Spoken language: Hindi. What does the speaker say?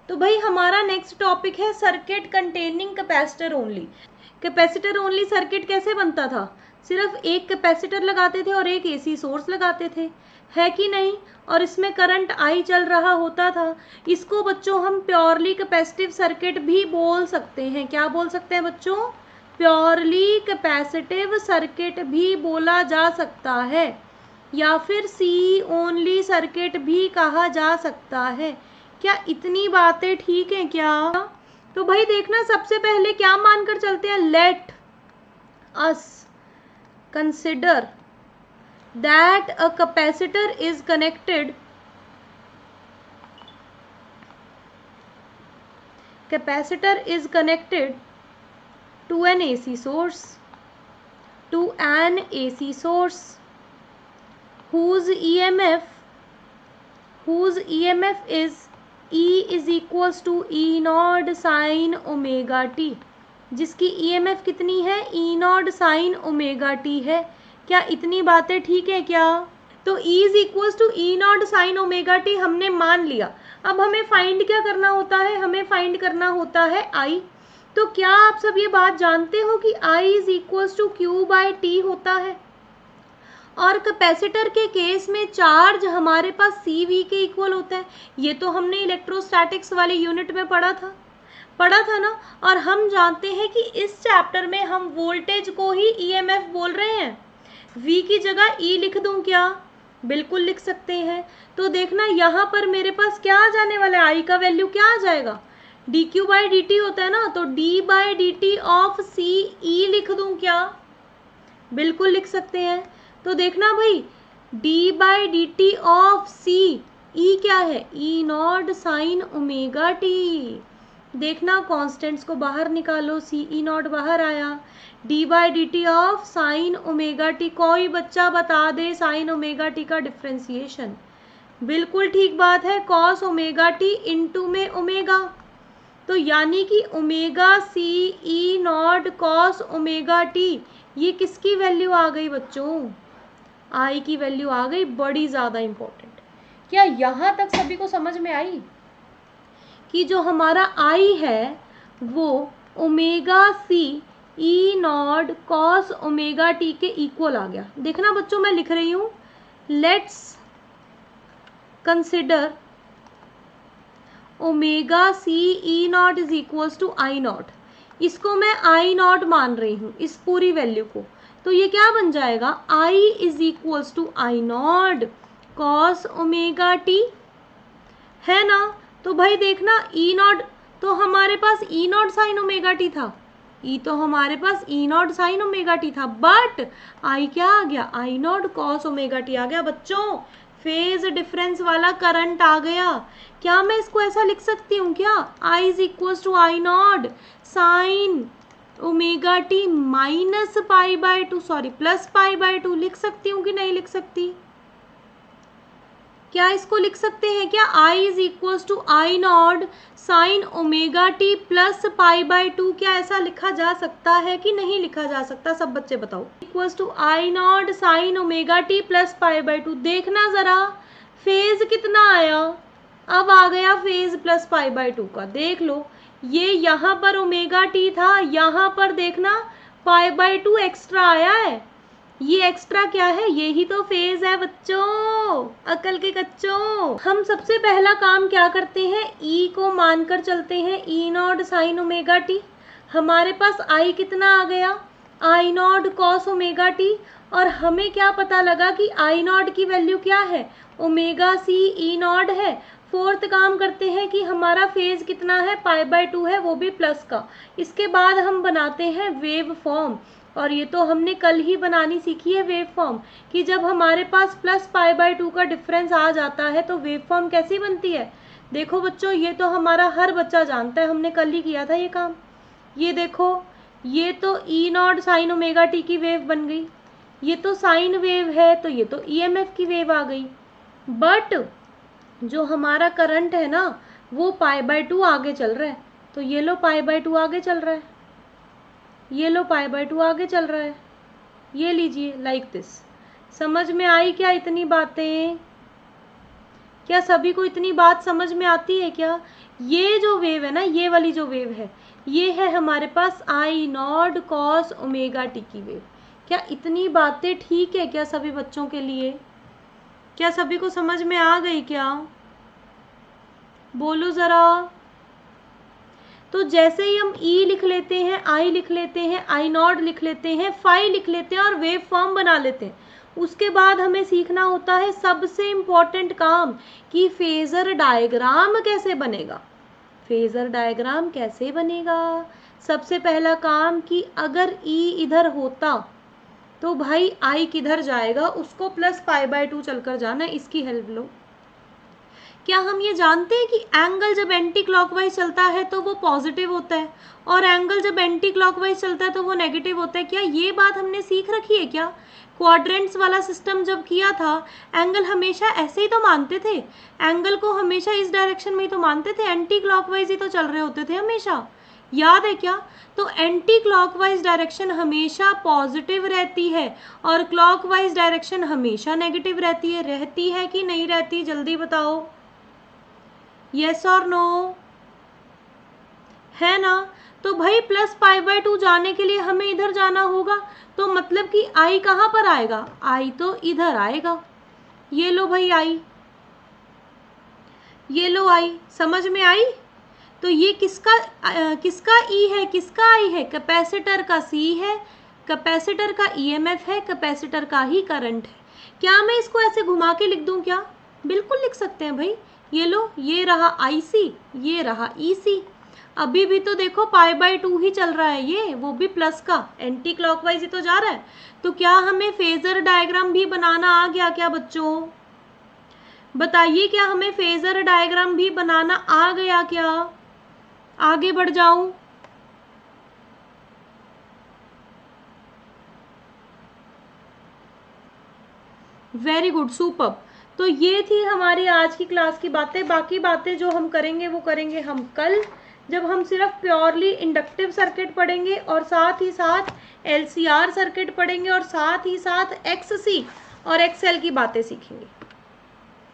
तो भाई हमारा नेक्स्ट टॉपिक है circuit containing capacitor only. Capacitor only circuit कैसे बनता था? सिर्फ एक कैपेसिटर लगाते थे और एक एसी सोर्स लगाते थे, है कि नहीं? और इसमें करंट आई चल रहा होता था। इसको बच्चों हम प्योरली कैपेसिटिव सर्किट भी बोल सकते हैं। क्या बोल सकते हैं बच्चों? प्योरली कैपेसिटिव सर्किट भी बोला जा सकता है, या फिर सी ओनली सर्किट भी कहा जा सकता है। क्या इतनी बातें ठीक हैं क्या? तो भाई देखना, सबसे पहले क्या मानकर चलते हैं? Let us consider that a capacitor is connected to an AC source whose EMF is E is equals to E naught sin omega t, जिसकी EMF कितनी है? E naught sin omega t है। क्या इतनी बातें ठीक है क्या? तो E is equals to E naught sin omega t हमने मान लिया। अब हमें फाइंड क्या करना होता है? हमें फाइंड करना होता है I। तो क्या आप सब ये बात जानते हो कि I is equals to Q by T होता है? और कैपेसिटर के केस में चार्ज हमारे पास CV के इक्वल होता है। ये तो हमने इलेक्ट्रोस्टैटिक्स वाले यूनिट में पढ़ा था ना। और हम जानते हैं कि इस चैप्टर में हम वोल्टेज को ही EMF बोल रहे हैं। V की जगह E लिख दूं क्या? बिल्कुल लिख सकते हैं। तो देखना यहाँ पर मेरे पास क्या आ जाने वाला है? I का वैल्यू क्या आ जाएगा? dq by dt होता है ना, तो d by dt of C E लिख दूं क्या? बिल्कुल लिख सकते हैं। तो देखना भाई, d by dt of C E क्या है? E not sine omega t। देखना कॉन्स्टेंट्स को बाहर निकालो, C E नॉट बाहर आया। d by dt of sine omega t, कोई बच्चा बता दे साइन ओमेगा t का डिफ्रेंसिएशन। बिल्कुल ठीक बात है, कॉस ओमेगा t इंटू में ओमेगा। तो यानी कि omega C E naught cos omega t, ये किसकी वैल्यू आ गई बच्चों? आई की वैल्यू आ गई, बड़ी ज़्यादा इंपॉर्टेंट। क्या यहाँ तक सभी को समझ में आई कि जो हमारा आई है वो omega C E naught cos omega t के इक्वल आ गया? देखना बच्चों, मैं लिख रही हूँ, let's consider omega C E naught is equals to I naught. इसको मैं आई नॉट मान रही हूँ, इस पूरी वैल्यू को। तो ये क्या बन जाएगा? I is equals to I not cos omega T, है ना? तो भाई देखना, ई नॉट तो हमारे पास E not sine omega T था, ई तो हमारे पास E not sine omega T था, बट आई क्या आ गया? I not cos omega T आ गया। बच्चों फेज डिफरेंस वाला करंट आ गया। क्या मैं इसको ऐसा लिख सकती हूँ क्या? I is equal to I not sine omega T minus pi by to, sorry plus pi by to लिख सकती हूँ कि नहीं लिख सकती? क्या इसको लिख सकते हैं क्या? I is equal to I not sine omega T plus pi by two, क्या ऐसा लिखा जा सकता है कि नहीं लिखा जा सकता? सब बच्चे बताओ। Equal to I not sine omega T plus pi by two. देखना जरा फेज कितना आया, अब आ गया phase plus pi by two का। देख लो, ये यहाँ पर ओमेगा टी था, यहाँ पर देखना पाई बाय टू एक्स्ट्रा आया है। ये एक्स्ट्रा क्या है? यही तो फेज है बच्चों, अकल के कच्चों। हम सबसे पहला काम क्या करते हैं? ई को मानकर चलते हैं, ई नॉट साइन ओमेगा टी। हमारे पास आई कितना आ गया? I not cos omega T. और हमें क्या पता लगा कि आई नॉट की वैल्यू क्या है? ओमेगा सी ई नॉट है। फोर्थ काम करते हैं कि हमारा फेज कितना है? पाई बाय टू है, वो भी प्लस का। इसके बाद हम बनाते हैं वेव फॉर्म, और ये तो हमने कल ही बनानी सीखी है वेव फॉर्म, कि जब हमारे पास प्लस पाई बाय टू का डिफरेंस आ जाता है तो वेव फॉर्म कैसी बनती है। देखो बच्चों, ये तो हमारा हर बच्चा जानता है, हमने कल ही किया था ये काम। ये देखो, ये तो ई नॉट साइन ओमेगा टी की वेव बन गई, ये तो साइन वेव है, तो ये तो ईएमएफ की वेव आ गई। बट जो हमारा करंट है ना, वो पाई बाय टू आगे चल रहा है, तो ये लो पाई बाय टू आगे चल रहा है, ये लो पाई बाय टू आगे चल रहा है। ये लीजिए लाइक दिस। समझ में आई क्या इतनी बातें? क्या सभी को इतनी बात समझ में आती है क्या? ये जो वेव है ना, ये वाली जो वेव है, ये है हमारे पास आई नॉट कॉस ओमेगा टी की वेव। क्या इतनी बातें ठीक है क्या सभी बच्चों के लिए? क्या सभी को समझ में आ गई क्या? बोलो जरा। तो जैसे ही हम ई लिख लेते हैं, आई लिख लेते हैं, आई नॉट लिख लेते हैं, फाई लिख लेते हैं और वेव फॉर्म बना लेते हैं, उसके बाद हमें सीखना होता है सबसे इम्पॉर्टेंट काम कि फेजर डायग्राम कैसे बनेगा। फेजर डायग्राम कैसे बनेगा? सबसे पहला काम कि अगर ई इधर होता तो भाई आई किधर जाएगा, उसको प्लस पाई बाय 2 चलकर जाना। इसकी हेल्प लो। क्या हम ये जानते हैं कि एंगल जब एंटी क्लॉकवाइज चलता है तो वो पॉजिटिव होता है और एंगल जब एंटी क्लॉकवाइज चलता है तो वो नेगेटिव होता है? क्या ये बात हमने सीख रखी है क्या? क्वाड्रेंट्स वाला सिस्टम जब किया था, एंगल हमेशा ऐसे ही तो मानते थे, एंगल को हमेशा इस डायरेक्शन में ही तो मानते थे, एंटी क्लॉकवाइज ही तो चल रहे होते थे हमेशा, याद है क्या? तो एंटी क्लॉकवाइज डायरेक्शन हमेशा पॉजिटिव रहती है और क्लॉकवाइज डायरेक्शन हमेशा नेगेटिव रहती है। रहती है कि नहीं रहती? जल्दी बताओ, यस और नो, है ना? तो भाई प्लस पाई बाय 2 जाने के लिए हमें इधर जाना होगा, तो मतलब कि आई कहाँ पर आएगा? आई तो इधर आएगा। ये लो भाई आई, ये लो आई, समझ में आई? तो ये किसका ई है, किसका आई है? कैपेसिटर का सी है, कैपेसिटर का ईएमएफ है, कैपेसिटर का ही करंट है। क्या मैं इसको ऐसे घुमा के लिख दूं क्या? बिल्कुल लिख सकते हैं भाई। ये लो, ये रहा आईसी, ये रहा ईसी। अभी भी तो देखो पाई बाय 2 ही चल रहा है, ये वो भी प्लस का, एंटी क्लॉकवाइज ही तो जा रहा है। तो क्या हमें फेजर डायग्राम भी बनाना आ गया क्या बच्चों? बताइए, क्या हमें फेजर डायग्राम भी बनाना आ गया क्या? आगे बढ़ जाऊं? Very good, super. तो ये थी हमारी आज की क्लास की बातें। बाकी बातें जो हम करेंगे वो करेंगे हम कल, जब हम सिर्फ प्योरली इंडक्टिव सर्किट पढ़ेंगे और साथ ही साथ एलसीआर सर्किट पढ़ेंगे और साथ ही साथ एक्ससी और एक्सएल की बातें सीखेंगे।